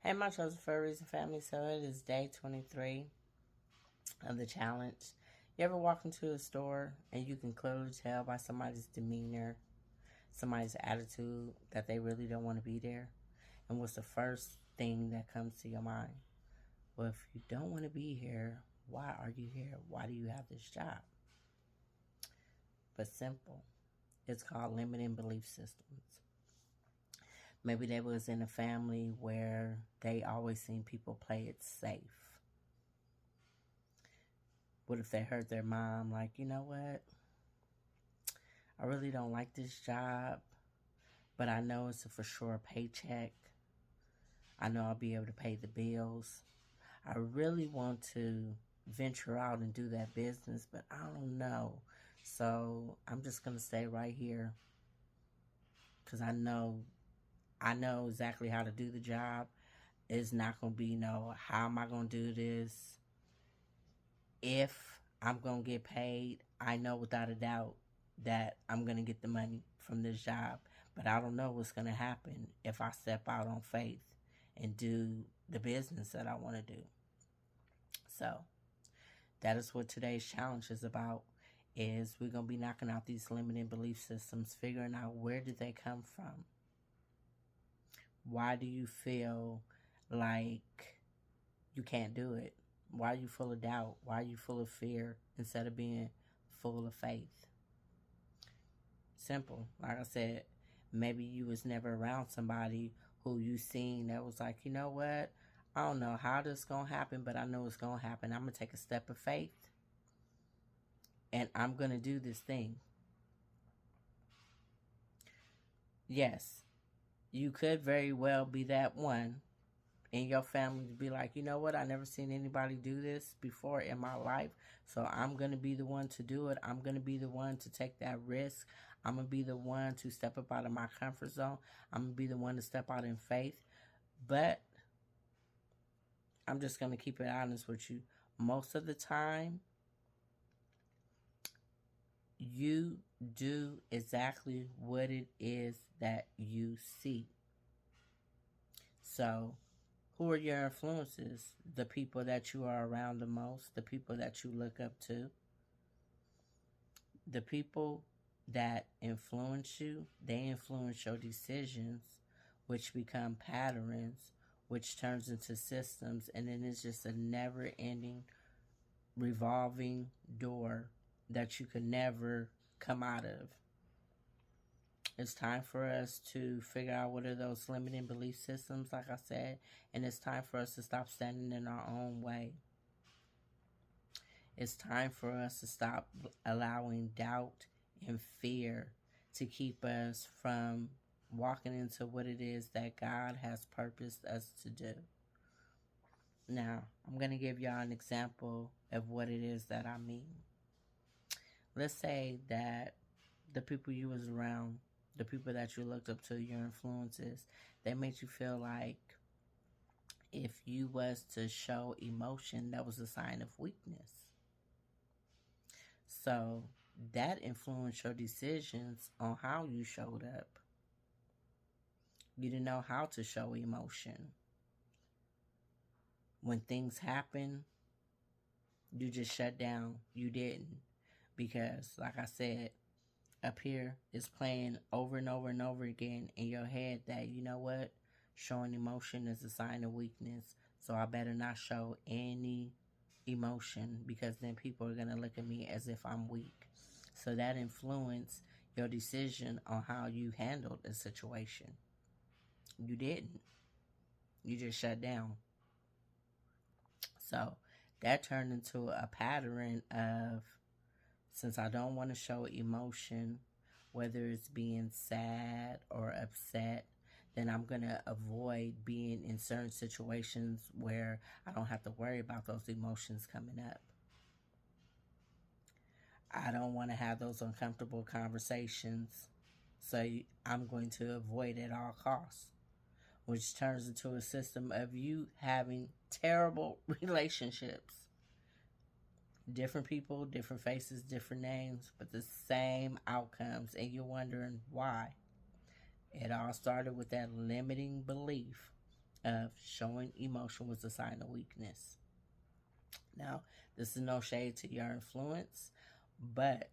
Hey, my chosen for a reason, family. So it is day 23 of the challenge. You ever walk into a store and you can clearly tell by somebody's demeanor, somebody's attitude, that they really don't want to be there? And what's the first thing that comes to your mind? Well, if you don't want to be here, why are you here? Why do you have this job? But simple. It's called limiting belief systems. Maybe they was in a family where they always seen people play it safe. What if they heard their mom like, you know what? I really don't like this job, but I know it's a for sure paycheck. I know I'll be able to pay the bills. I really want to venture out and do that business, but I don't know. So I'm just gonna stay right here because I know exactly how to do the job. It's not gonna be no how am I gonna do this? If I'm gonna get paid, I know without a doubt that I'm gonna get the money from this job. But I don't know what's gonna happen if I step out on faith and do the business that I want to do. So that is what today's challenge is about. Is we're gonna be knocking out these limiting belief systems, figuring out where did they come from. Why do you feel like you can't do it? Why are you full of doubt? Why are you full of fear instead of being full of faith? Simple. Like I said, maybe you was never around somebody who you seen that was like, you know what? I don't know how this gonna happen, but I know it's gonna happen. I'm gonna take a step of faith and I'm gonna do this thing. Yes, you could very well be that one in your family to be like, you know what, I never seen anybody do this before in my life, so I'm going to be the one to do it. I'm going to be the one to take that risk. I'm going to be the one to step up out of my comfort zone. I'm going to be the one to step out in faith. But I'm just going to keep it honest with you. Most of the time, you do exactly what it is that you see. So who are your influences? The people that you are around the most, the people that you look up to, the people that influence you, they influence your decisions, which become patterns, which turns into systems, and then it's just a never ending revolving door that you could never come out of. It's time for us to figure out what are those limiting belief systems, like I said, and it's time for us to stop standing in our own way. It's time for us to stop allowing doubt and fear to keep us from walking into what it is that God has purposed us to do. Now, I'm going to give y'all an example of what it is that I mean. Let's say that the people you was around, the people that you looked up to, your influences, they made you feel like if you was to show emotion, that was a sign of weakness. So that influenced your decisions on how you showed up. You didn't know how to show emotion. When things happen, you just shut down. You didn't. Because, like I said, up here is playing over and over and over again in your head that, you know what, showing emotion is a sign of weakness. So I better not show any emotion because then people are going to look at me as if I'm weak. So that influenced your decision on how you handled a situation. You didn't. You just shut down. So that turned into a pattern of, since I don't want to show emotion, whether it's being sad or upset, then I'm going to avoid being in certain situations where I don't have to worry about those emotions coming up. I don't want to have those uncomfortable conversations, so I'm going to avoid at all costs, which turns into a system of you having terrible relationships. Different people, different faces, different names, but the same outcomes, and you're wondering why. It all started with that limiting belief of showing emotion was a sign of weakness. Now, this is no shade to your influence, but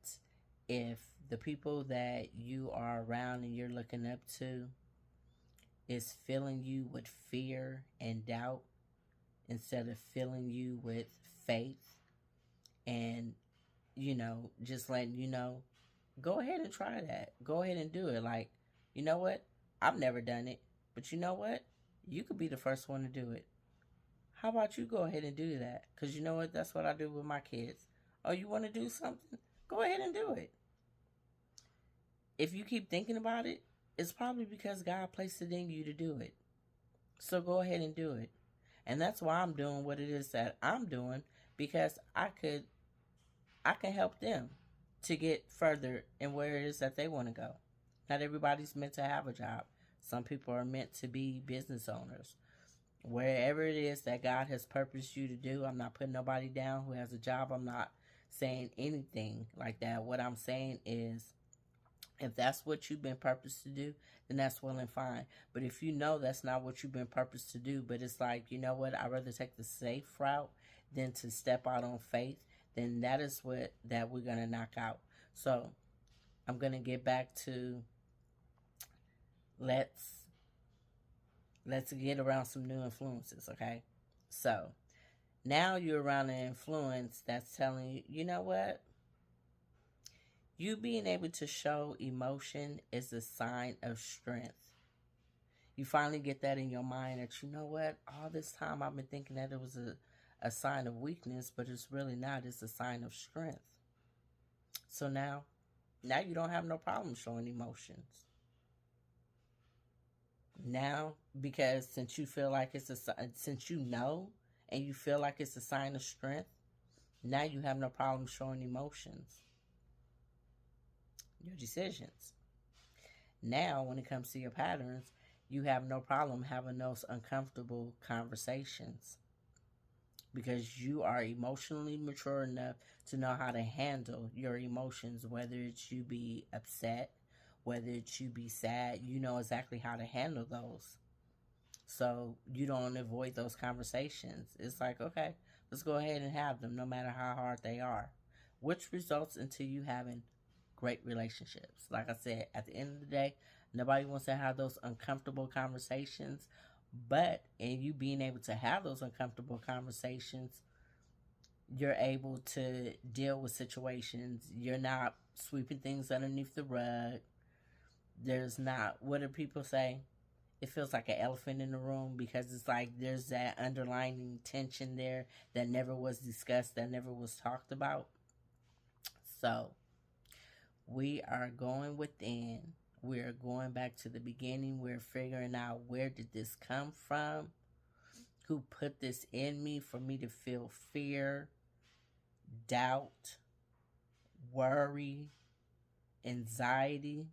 if the people that you are around and you're looking up to is filling you with fear and doubt instead of filling you with faith and, just letting you know, go ahead and try that. Go ahead and do it. Like, you know what? I've never done it, but you know what? You could be the first one to do it. How about you go ahead and do that? Because you know what? That's what I do with my kids. Oh, you want to do something? Go ahead and do it. If you keep thinking about it, it's probably because God placed it in you to do it. So go ahead and do it. And that's why I'm doing what it is that I'm doing, because I can help them to get further in where it is that they want to go. Not everybody's meant to have a job. Some people are meant to be business owners. Wherever it is that God has purposed you to do, I'm not putting nobody down who has a job. I'm not saying anything like that. What I'm saying is, if that's what you've been purposed to do, then that's well and fine. But if you know that's not what you've been purposed to do, but it's like, you know what, I'd rather take the safe route than to step out on faith, then that is what that we're gonna knock out. So I'm gonna get back to let's get around some new influences, okay? So now you're around an influence that's telling you, you know what? You being able to show emotion is a sign of strength. You finally get that in your mind that, you know what? All this time I've been thinking that it was a sign of weakness, but it's really not. It's a sign of strength. So now you don't have no problem showing emotions. Now, because since you feel like since you know and you feel like it's a sign of strength, now you have no problem showing emotions, your decisions. Now, when it comes to your patterns, you have no problem having those uncomfortable conversations because you are emotionally mature enough to know how to handle your emotions, whether it's you be upset, whether it's you be sad, you know exactly how to handle those. So you don't avoid those conversations. It's like, okay, let's go ahead and have them no matter how hard they are, which results into you having great relationships. Like I said, at the end of the day, nobody wants to have those uncomfortable conversations, but in you being able to have those uncomfortable conversations, you're able to deal with situations. You're not sweeping things underneath the rug. There's not, what do people say? It feels like an elephant in the room because it's like there's that underlying tension there that never was discussed, that never was talked about. So we are going within. We're going back to the beginning. We're figuring out, where did this come from? Who put this in me for me to feel fear, doubt, worry, anxiety?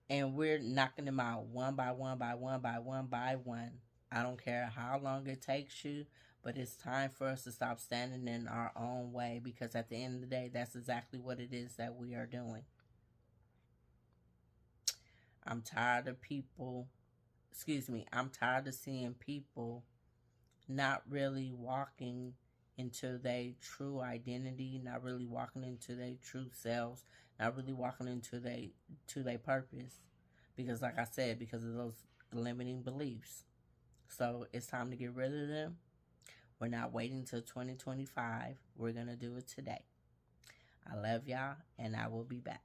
And we're knocking them out one by one by one by one by one. I don't care how long it takes you, but it's time for us to stop standing in our own way, because at the end of the day, that's exactly what it is that we are doing. I'm tired of I'm tired of seeing people not really walking into their true identity, not really walking into their true selves, not really walking into their purpose. Because like I said, because of those limiting beliefs. So it's time to get rid of them. We're not waiting till 2025. We're going to do it today. I love y'all, and I will be back.